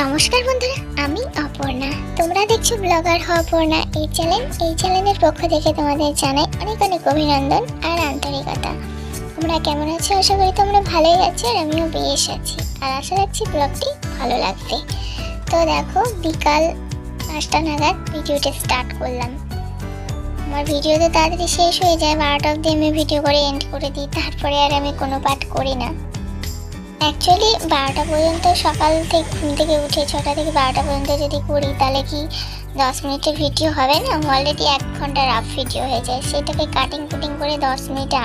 নমস্কার বন্ধুরা, আমি অপর্ণা। তোমরা দেখছো ব্লগার অপর্ণা এই চ্যানেলের পক্ষ থেকে তোমাদের জানাই অনেক অনেক অভিনন্দন আর আন্তরিকতা। তোমরা কেমন আছো? আশা করি তোমরা ভালোই আছো আর আমিও বেশ আছি, আর আশা রাখছি ব্লগটি ভালো লাগবে। তো দেখো, বিকাল 5টা নাগাদ ভিডিওটা স্টার্ট করলাম। আমার ভিডিও তো তাড়াতাড়ি শেষ হয়ে যায়, 12টা অবধি আমি ভিডিও করে এন্ড করে দিই, তারপরে আর আমি কোনো পার্ট করি না। অ্যাকচুয়ালি 12টা পর্যন্ত, সকাল থেকে ঘুম থেকে উঠে 6টা থেকে 12টা পর্যন্ত যদি করি তাহলে কি 10 মিনিটের ভিডিও হবে না? অলরেডি 1 ঘন্টার আপ ভিডিও হয়ে যায়, সেটাকে কাটিং কুটিং করে 10 মিনিটে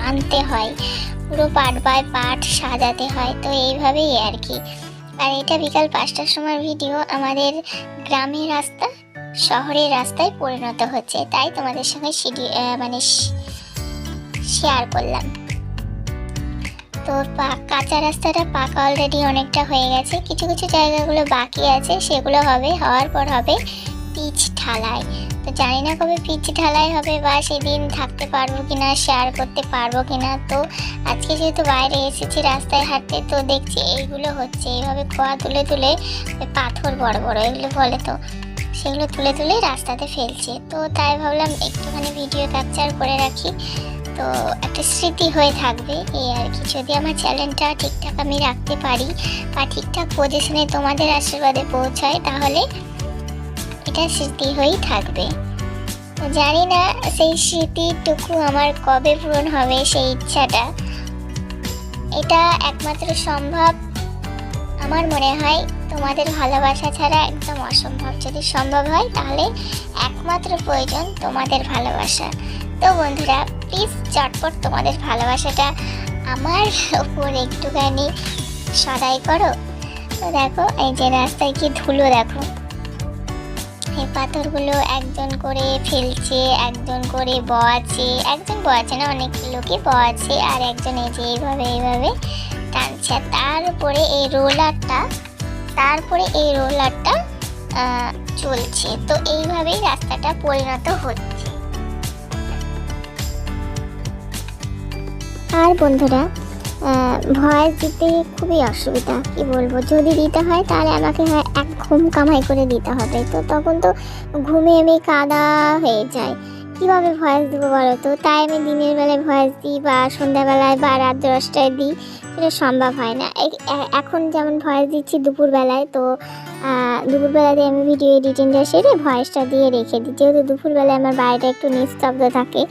আনতে হয়, পুরো পার্ট বাই পার্ট সাজাতে হয়। তো এইভাবেই আর কি। আর এটা বিকাল 5টার সময় ভিডিও, আমাদের গ্রামের রাস্তা শহরের রাস্তায় পরিণত হচ্ছে, তাই তোমাদের সঙ্গে শেয়ার করলাম। তো কাঁচা রাস্তাটা পাকা অলরেডি অনেকটা হয়ে গেছে, কিছু কিছু জায়গাগুলো বাকি আছে, সেগুলো হওয়ার পর হবে পিচ ঢালাই। তো জানি না কবে পিচ ঢালাই হবে বা সেদিন থাকতে পারবো কিনা, শেয়ার করতে পারবো কিনা। তো আজকে যেহেতু বাইরে এসেছি রাস্তায় হাঁটতে, তো দেখছি এইগুলো হচ্ছে, এইভাবে খোয়া তুলে তুলে, পাথর বড় বড় এগুলো বলে, তো সেগুলো তুলে তুলে রাস্তাতে ফেলছে। তো তাই ভাবলাম একটুখানি ভিডিও ক্যাপচার করে রাখি, তো একটা স্মৃতি হয়ে থাকবে এই আর কি। যদি আমার চ্যানেলটা ঠিকঠাক আমি রাখতে পারি বা ঠিকঠাক পজিশনে তোমাদের আশীর্বাদে পৌঁছায়, তাহলে এটা স্মৃতি হয়েই থাকবে। তো জানি না সেই স্মৃতিটুকু আমার কবে পূরণ হবে, সেই ইচ্ছাটা। এটা একমাত্র সম্ভব আমার মনে হয় তোমাদের ভালোবাসা ছাড়া, একদম অসম্ভব। যদি সম্ভব হয় তাহলে একমাত্র প্রয়োজন তোমাদের ভালোবাসা। তো বন্ধুরা, প্লিজ চটপট তোমাদের ভালোবাসাটা আমার ওপর একটুখানি সদাই করো। তো দেখো, এই যে রাস্তায় কি ধুলো, দেখো এই পাথরগুলো একজন করে ফেলছে, একজন করে বয়াচ্ছে না, অনেক লোকে বয়াচ্ছে, আর একজন এই যে এইভাবে টানছে। তারপরে এই রোলারটা চলছে। তো এইভাবেই রাস্তাটা পরিণত হচ্ছে। আর বন্ধুরা, ভয়েস দিতে খুবই অসুবিধা, কি বলবো। যদি দিতে হয় তাহলে আমাকে এক ঘুম কামাই করে দিতে হবে, তো তখন তো ঘুমে আমি কাদা হয়ে যায়, কীভাবে ভয়েস দেবো বলো তো। তাই আমি দিনের বেলায় ভয়েস দিই বা সন্ধ্যাবেলায় বা রাত 10টায় দিই, সেটা সম্ভব হয় না। এখন যেমন ভয়েস দিচ্ছি দুপুরবেলায়, তো দুপুরবেলাতে আমি ভিডিও এডিটিংটা সেরে ভয়েসটা দিয়ে রেখে দিই, যেহেতু দুপুরবেলায় আমার বাড়িটা একটু নিস্তব্ধ থাকে।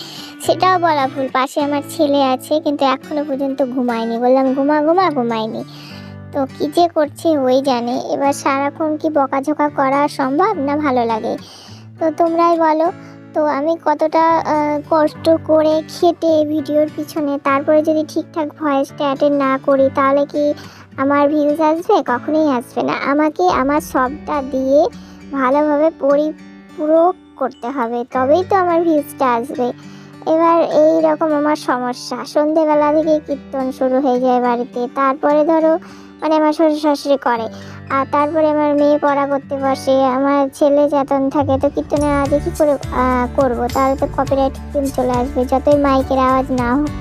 সেটাও বলা ভুল, পাশে আমার ছেলে আছে, কিন্তু এখনও পর্যন্ত ঘুমায়নি। বললাম ঘুমায়নি। তো কী যে করছে ওই জানে। এবার সারাক্ষণ কি বকাঝোকা করা সম্ভব না? ভালো লাগে? তো তোমরাই বলো। তো আমি কতটা কষ্ট করে খেটে ভিডিওর পিছনে, তারপরে যদি ঠিকঠাক ভয়েসটা অ্যাটেন্ড না করি, তাহলে কি আমার ভিউজ আসবে? কখনোই আসবে না। আমাকে আমার সবটা দিয়ে ভালোভাবে পরিপূরক করতে হবে, তবেই তো আমার ভিউজটা আসবে। এবার এই রকম আমার সমস্যা, সন্ধেবেলা থেকে কীর্তন শুরু হয়ে যায় বাড়িতে, তারপরে ধরো আমার শ্বশুর শাশুড়ি করে, আর তারপরে আমার মেয়ে পড়া করতে বসে, আমার ছেলে চেতন থাকে, তো কীর্তনের আওয়াজে কী করে করবো? তাহলে তো কপিরাইট ক্লেম চলে আসবে, যতই মাইকের আওয়াজ না হোক।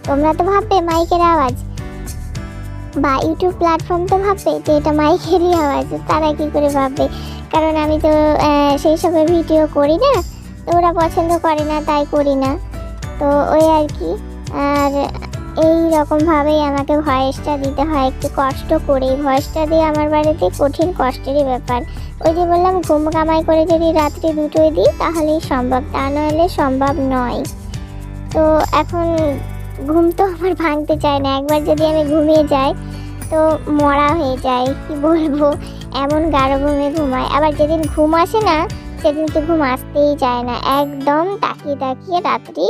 তোমরা তো ভাববে মাইকের আওয়াজ, বা ইউটিউব প্ল্যাটফর্ম তো ভাববে যে এটা মাইকেরই আওয়াজ। তারা কী করে ভাববে? কারণ আমি তো সেই সবের ভিডিও করি না, তো ওরা পছন্দ করে না, তাই করি না। তো ওই আর কি। আর এই রকমভাবেই আমাকে ভয়েসটা দিতে হয়, একটু কষ্ট করে ভয়েসটা দিয়ে। আমার বাড়িতে কঠিন কষ্টেরই ব্যাপার। ওই যে বললাম, ঘুম কামাই করে যদি রাত্রি 2টোয় দিই তাহলেই সম্ভব, তা নইলে সম্ভব নয়। তো এখন ঘুম তো আমার ভাঙতে চায় না। একবার যদি আমি ঘুমিয়ে যাই তো মরা হয়ে যায়, কি বলবো, এমন গাঢ় ঘুমে ঘুমায়। আবার যেদিন ঘুম আসে না, সেদিন তো ঘুম আসতেই চায় না, একদম তাকিয়ে রাত্রি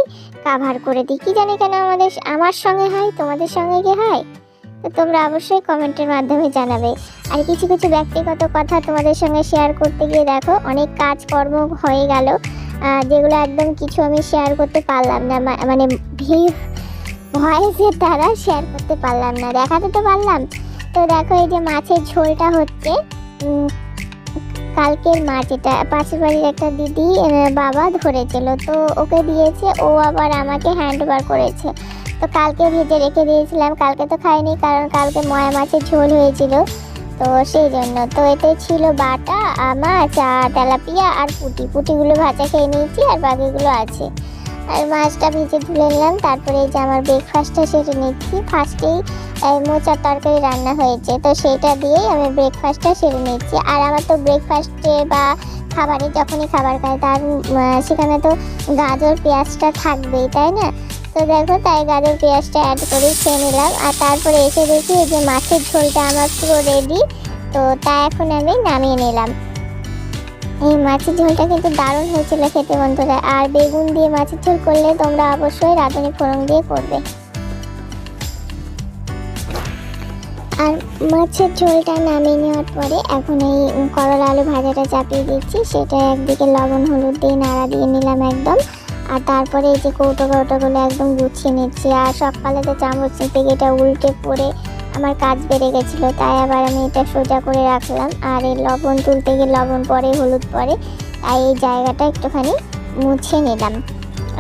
কাভার করে দিই। কি জানি কেন আমার সঙ্গে হয়, তোমাদের সঙ্গে কি হয়? তো তোমরা অবশ্যই কমেন্টের মাধ্যমে জানাবে। আর কিছু কিছু ব্যক্তিগত কথা তোমাদের সঙ্গে শেয়ার করতে গিয়ে দেখো অনেক কাজকর্ম হয়ে গেল, যেগুলো একদম কিছু আমি শেয়ার করতে পারলাম না, ভয়েসের দ্বারা শেয়ার করতে পারলাম না, দেখাতে তো পারলাম। তো দেখো, এই যে মাছের ঝোলটা হচ্ছে, কালকের মাছ, এটা পাশের বাড়ির একটা দিদি বাবা ধরেছিল, তো ওকে দিয়েছে, ও আবার আমাকে হ্যান্ড ওভার করেছে। তো কালকে ভেজে রেখে দিয়েছিলাম, কালকে তো খাইনি, কারণ কালকে ময়া মাছের ঝোল হয়েছিল। তো তো সেই জন্য তো এতে ছিল বাটা মাছ আর তেলাপিয়া আর পুঁটিগুলো ভাজা খেয়ে নিয়েছি, আর বাকিগুলো আছে। আর মাছটা ভেজে তুলে নিলাম। তারপরে এই যে আমার ব্রেকফাস্টটা সেরে নিচ্ছি। ফার্স্টেই মোচার তরকারি রান্না হয়েছে, তো সেইটা দিয়েই আমি ব্রেকফাস্টটা সেরে নিচ্ছি। আর আমার তো ব্রেকফাস্টে বা খাবারে যখনই খাবার খাই তার সেখানে তো গাজর পেঁয়াজটা থাকবেই, তাই না? তো দেখো, তাই গাজর পেঁয়াজটা অ্যাড করে খেয়ে নিলাম। আর তারপরে এসে দেখি এই যে মাছের ঝোলটা আমার পুরো রেডি। তো তা এখন আমি নামিয়ে নিলাম। এই মাছের ঝোলটা কিন্তু দারুণ হয়েছিল খেতে বন্ধুরা। আর বেগুন দিয়ে মাছের ঝোল করলে তোমরা অবশ্যই রাঁধুনি ফোড়ন দিয়ে করবে। আর মাছের ঝোলটা নামিয়ে নেওয়ার পরে এখন এই করলা আলু ভাজাটা চাপিয়ে দিচ্ছি। সেটা একদিকে লবণ হলুদ দিয়ে নাড়া দিয়ে নিলাম একদম। আর তারপরে এই যে কৌটোগুলো একদম গুছিয়ে নিচ্ছি। আর সকালে তো চামচ থেকে এটা উল্টে পড়ে আমার কাজ বেড়ে গেছিলো, তাই আবার আমি এটা সোজা করে রাখলাম। আর এই লবণ তুলতে গিয়ে লবণ পরে হলুদ পরে, তাই এই জায়গাটা একটুখানি মুছে নিলাম।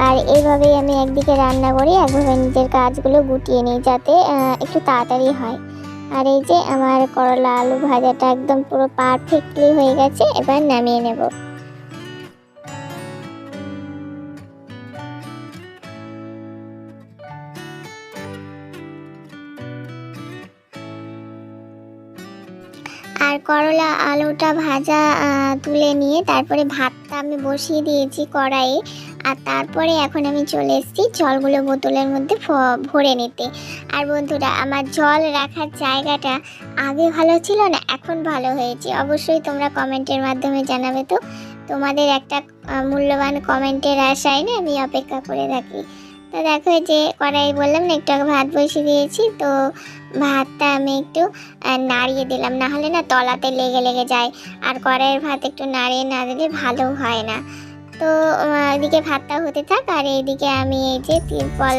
আর এইভাবেই আমি একদিকে রান্না করি, একভাবে নিজের কাজগুলো গুটিয়ে নিই যাতে একটু তাড়াতাড়ি হয়। আর এই যে আমার করলা আলু ভাজাটা একদম পুরো পারফেক্টলি হয়ে গেছে, এবার নামিয়ে নেব। আর করলা আলুটা ভাজা তুলে নিয়ে তারপরে ভাতটা আমি বসিয়ে দিয়েছি কড়াইয়ে। আর তারপরে এখন আমি চলে এসেছি জলগুলো বোতলের মধ্যে ভরে নিতে। আর বন্ধুরা, আমার জল রাখার জায়গাটা আগে ভালো ছিল না, এখন ভালো হয়েছে। অবশ্যই তোমরা কমেন্টের মাধ্যমে জানাবে। তো তোমাদের একটা মূল্যবান কমেন্টের আশায় না আমি অপেক্ষা করে থাকি। তো দেখো, যে কড়াই বললাম না একটু আগে ভাত বসিয়ে দিয়েছি, তো ভাতটা আমি একটু নাড়িয়ে দিলাম, না হলে না তলাতে লেগে যায়। আর কড়াইয়ের ভাত একটু নাড়িয়ে না দিলে ভালো হয় না। তো এদিকে ভাতটা হতে থাক, আর এইদিকে আমি এই যে তিরপল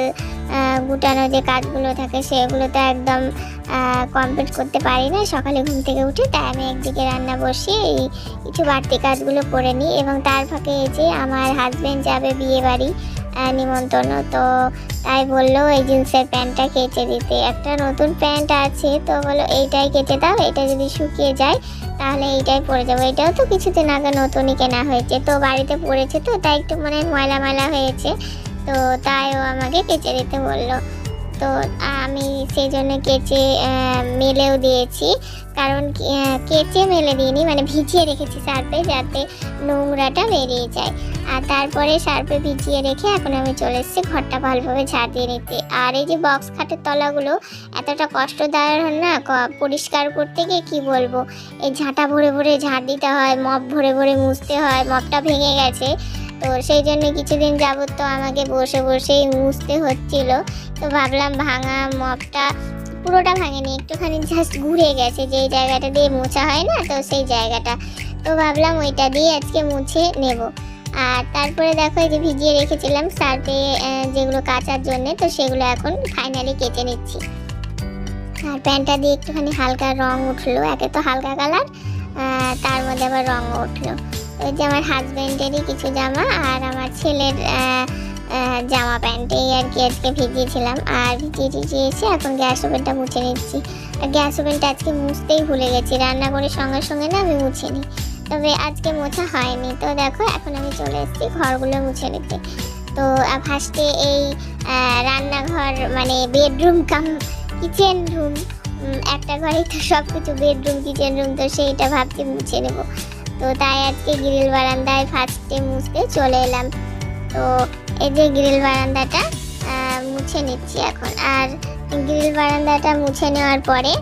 গুটানো যে কাজগুলো থাকে সেগুলো তো একদম কমপ্লিট করতে পারি না সকালে ঘুম থেকে উঠে, তাই আমি একদিকে রান্না বসিয়ে এই কিছু বাড়তি কাজগুলো করে নিই। এবং তার ফাঁকে এই যে আমার হাজব্যান্ড যাবে বিয়ে বাড়ি নিমন্ত্রণ, তো তাই বললো এই জিন্সের প্যান্টটা কেচে দিতে। একটা নতুন প্যান্ট আছে, তো বলো এইটাই কেচে দাও, এটা যদি শুকিয়ে যায় তাহলে এইটাই পরে যাবো। এটাও তো কিছুদিন আগে নতুনই কেনা হয়েছে, তো বাড়িতে পড়েছে, তো তাই একটু মানে ময়লা ময়লা হয়েছে, তো তাই ও আমাকে কেচে দিতে বললো। তো আমি সেই জন্য কেচে মেলেও দিয়েছি। কারণ কেচে মেলে দিইনি, মানে ভিজিয়ে রেখেছি সার্ফে যাতে নোংরাটা বেরিয়ে যায়। আর তারপরে সার্ফে ভিজিয়ে রেখে এখন আমি চলে এসেছি ঘরটা ভালোভাবে ঝাড় দিয়ে নিতে। আর এই যে বক্স খাটের তলাগুলো এতটা কষ্টদায়ক না পরিষ্কার করতে গিয়ে, কি বলবো, এই ঝাঁটা ভরে ভরে ঝাড় দিতে হয়, মপ ভরে ভরে মুছতে হয়। মপটা ভেঙে গেছে, তো সেই জন্য কিছুদিন যাবত তো আমাকে বসে বসেই মুছতে হচ্ছিল। তো ভাবলাম ভাঙা মপটা পুরোটা ভাঙেনি, একটুখানি জাস্ট ঘুরে গেছে, যেই জায়গাটা দিয়ে মোছা হয় না, তো সেই জায়গাটা। তো ভাবলাম ওইটা দিয়ে আজকে মুছে নেব। আর তারপরে দেখো, এই যে ভিজিয়ে রেখেছিলাম সার্ফে যেগুলো কাচার জন্য, তো সেগুলো এখন ফাইনালি কেচে নিচ্ছি। আর প্যান্টটা দিয়ে একটুখানি হালকা রং উঠলো, একে তো হালকা কালার, তার মধ্যে আবার রঙও উঠলো। ওই যে আমার হাজব্যান্ডেরই কিছু জামা আর আমার ছেলের জামা প্যান্ট, এই আর কি আজকে ভিজিয়েছিলাম। আর ভিজিয়ে এসে এখন গ্যাস ওভেনটা মুছে নিচ্ছি। আর গ্যাস ওভেনটা আজকে মুছতেই ভুলে গেছি, রান্না করে সঙ্গে সঙ্গে না আমি মুছে নিই, তবে আজকে মোছা হয়নি। তো দেখো, এখন আমি চলে এসেছি ঘরগুলো মুছে নিতে। তো ফার্স্টে এই রান্নাঘর মানে বেডরুম কাম কিচেন রুম, একটা ঘরেই তো সব কিছু, বেডরুম কিচেন রুম, তো সেইটা ভাবছি মুছে নেব। তো তাই আজকে গ্রিল বারান্দায় ফার্স্টে মুছতে চলে এলাম। তো এই যে গ্রিল বারান্দাটা মুছে নিচ্ছি এখন। আর গ্রিল বারান্দাটা মুছে নেওয়ার পরে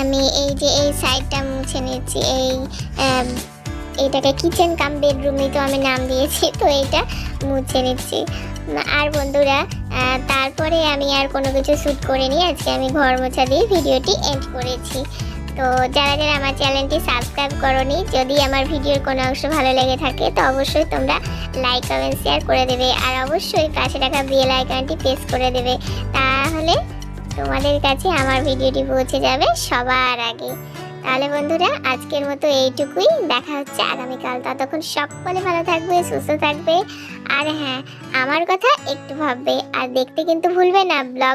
আমি এই যে এই সাইডটা মুছে নিচ্ছি। এইটাকে কিচেন কাম বেডরুমই তো আমি নাম দিয়েছি, তো এইটা মুছে নিচ্ছি। আর বন্ধুরা, তারপরে আমি আর কোনো কিছু শ্যুট করিনি, আজকে আমি ঘর মোছা দিয়ে ভিডিওটি এন্ড করেছি। তো যারা যারা আমার চ্যানেলটি সাবস্ক্রাইব করোনি, যদি আমার ভিডিওর কোনো অংশ ভালো লেগে থাকে তো অবশ্যই তোমরা লাইক কমেন্ট শেয়ার করে দেবে। আর অবশ্যই পাশে থাকা বেল আইকনটি প্রেস করে দেবে, তাহলে তোমাদের কাছে আমার ভিডিওটি পৌঁছে যাবে সবার আগে। তাহলে বন্ধুরা, আজকের মতো এইটুকুই, দেখা হচ্ছে আগামীকাল। ততক্ষণ সকলে ভালো থাকবে, সুস্থ থাকবে। আর হ্যাঁ, আমার কথা একটু ভাববে, আর দেখতে কিন্তু ভুলবে না ব্লগ।